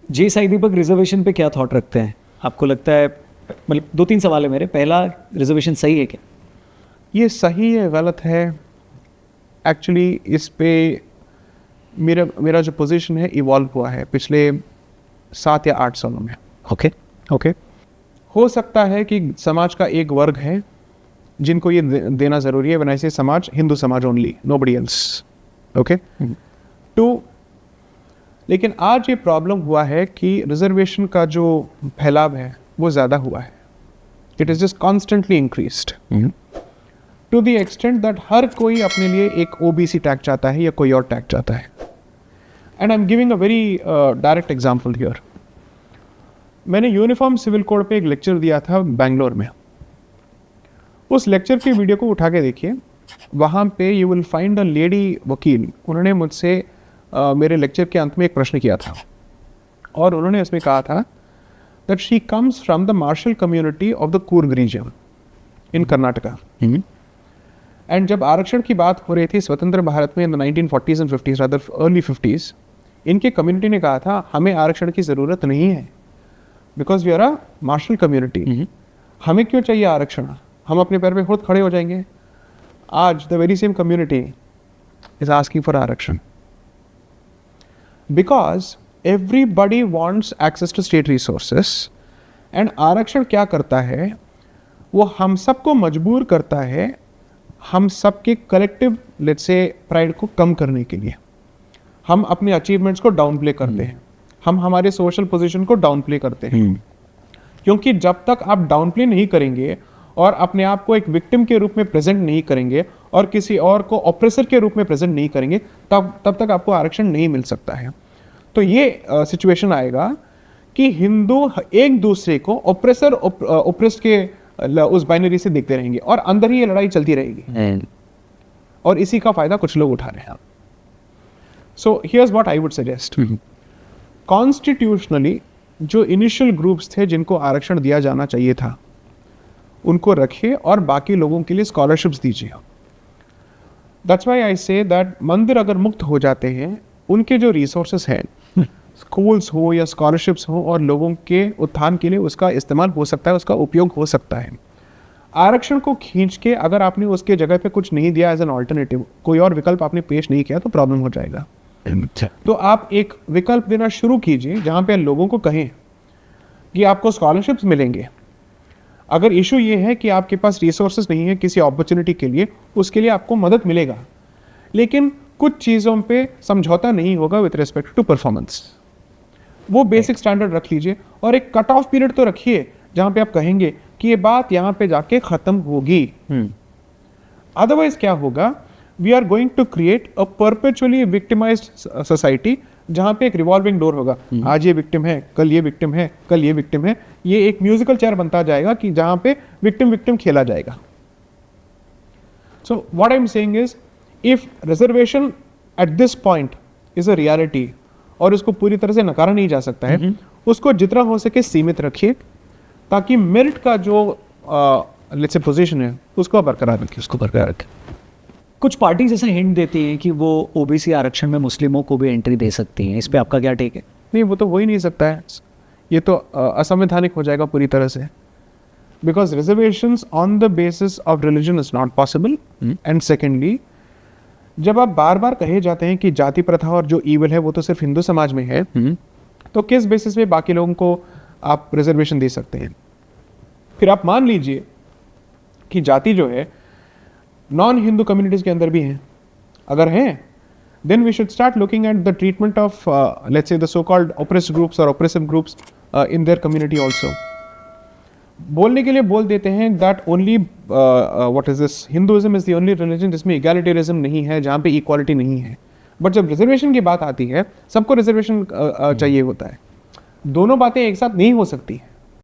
जे साई दीपक reservation पे क्या thought रखते हैं? आपको लगता है, मतलब 2-3 सवाल है मेरे। पहला, रिजर्वेशन सही है क्या? ये सही है गलत है, एक्चुअली इस पे मेरा जो पोजीशन है इवॉल्व हुआ है पिछले 7 या 8 सालों में। ओके। हो सकता है कि समाज का एक वर्ग है जिनको ये देना ज़रूरी है, व्हेन आई से समाज, हिंदू समाज only, nobody else. Okay. Two, लेकिन आज ये प्रॉब्लम हुआ है कि रिजर्वेशन का जो फैलाव है वो ज़्यादा हुआ है। It is just constantly increased to the extent that हर कोई अपने लिए एक ओबीसी टैग चाहता है या कोई और टैग चाहता है। And I am giving a very direct example here. मैंने यूनिफॉर्म सिविल कोड पे एक लेक्चर दिया था बेंगलोर में। उस लेक्चर की वीडियो को उठा के देखिए, वहाँ पे you will find a lady वकील। उन्होंने मुझसे मेरे लेक्चर के अंत में एक प्रश्न किया था और उन्होंने इसमें कहा था that she comes from the martial community of the Coorg region in Karnataka. And जब आरक्षण की बात हो रही थी स्वतंत्र भारत में in the 1940s and 50s, rather early 50s, इनके कम्युनिटी ने कहा था हमें आरक्षण की ज़रूरत नहीं है, because we are a martial community. हमें क्यों चाहिए आरक्षण, हम अपने पैर पे खुद खड़े हो जाएंगे। आज the very same community is asking for आरक्षण because everybody wants access to state resources. And आरक्षण क्या करता है, वो हम सबको मजबूर करता है हम सबके कलेक्टिव लेट्स से प्राइड को कम करने के लिए। हम अपने अचीवमेंट्स को डाउन प्ले करते हैं, हम हमारे सोशल पोजीशन को डाउन प्ले करते हैं, क्योंकि जब तक आप डाउन प्ले नहीं करेंगे और अपने आप को एक विक्टिम के रूप में प्रेजेंट नहीं करेंगे और किसी और को ऑप्रेसर के रूप में प्रेजेंट नहीं करेंगे, तब तक आपको आरक्षण नहीं मिल सकता है। तो ये सिचुएशन आएगा कि हिंदू एक दूसरे को ऑप्रेसर ऑप्रेस्ड के उस बाइनरी से देखते रहेंगे और अंदर ही ये लड़ाई चलती रहेगी और इसी का फायदा कुछ लोग उठा रहे हैं। So here's what I would suggest. Constitutionally जो इनिशियल ग्रुप्स थे जिनको आरक्षण दिया जाना चाहिए था उनको रखिए और बाकी लोगों के लिए स्कॉलरशिप्स दीजिए। That's why I say that मंदिर अगर मुक्त हो जाते हैं, उनके जो रिसोर्सेस हैं, स्कूल्स हो या स्कॉलरशिप्स हो, और लोगों के उत्थान के लिए उसका इस्तेमाल हो सकता है, उसका उपयोग हो सकता है। आरक्षण को खींच के अगर आपने उसके जगह पे कुछ नहीं दिया एज एन ऑल्टरनेटिव, कोई और विकल्प आपने पेश नहीं किया, तो प्रॉब्लम हो जाएगा। तो आप एक विकल्प देना शुरू कीजिए जहाँ पे लोगों को कहें कि आपको स्कॉलरशिप्स मिलेंगे। अगर इशू ये है कि आपके पास रिसोर्सेज नहीं है किसी अपॉर्चुनिटी के लिए, उसके लिए आपको मदद मिलेगा, लेकिन कुछ चीज़ों पे समझौता नहीं होगा विथ रिस्पेक्ट टू परफॉर्मेंस। वो बेसिक स्टैंडर्ड रख लीजिए और एक कट ऑफ पीरियड तो रखिए जहाँ पे आप कहेंगे कि ये बात यहाँ पे जाके ख़त्म होगी। अदरवाइज क्या होगा, we are going to create a perpetually victimised society जहाँ पे एक रिवॉल्विंग डोर होगा। आज ये विक्टिम है, कल ये विक्टिम है, कल ये विक्टिम है। ये एक म्यूजिकल चेयर बनता जाएगा कि जहाँ पे विक्टिम विक्टिम खेला जाएगा। So what I am saying is, if reservation at this point is a reality और उसको पूरी तरह से नकारा नहीं जा सकता है, उसको जितना हो सके सीमित रखिए ताकि मेरिट का जो लेट्स से पोजीशन है उसको बरकरार रखें। कुछ पार्टीज ऐसा हिंट देती हैं कि वो ओबीसी आरक्षण में मुस्लिमों को भी एंट्री दे सकती हैं। इस पे आपका क्या टेक है? नहीं, वो तो हो ही नहीं सकता है। ये तो असंवैधानिक हो जाएगा पूरी तरह से, because reservations on the basis of religion is not possible. And secondly, जब आप बार बार कहे जाते हैं कि जाति प्रथा और जो ईविल है वो तो सिर्फ हिंदू समाज में है, तो किस बेसिस पे बाकी लोगों को आप रिजर्वेशन दे सकते हैं? फिर आप मान लीजिए कि जाति जो है नॉन हिंदू कम्युनिटीज के अंदर भी हैं, अगर हैं, then we should start looking at the treatment of let's say the so-called oppressed groups or oppressive groups in their community also. बोलने के लिए बोल देते हैं that only what is this, Hinduism is the only religion जिसमें egalitarianism नहीं है, जहाँ पे equality नहीं है। बट जब रिजर्वेशन की बात आती है, सबको रिजर्वेशन चाहिए होता है। दोनों बातें एक साथ नहीं हो सकती।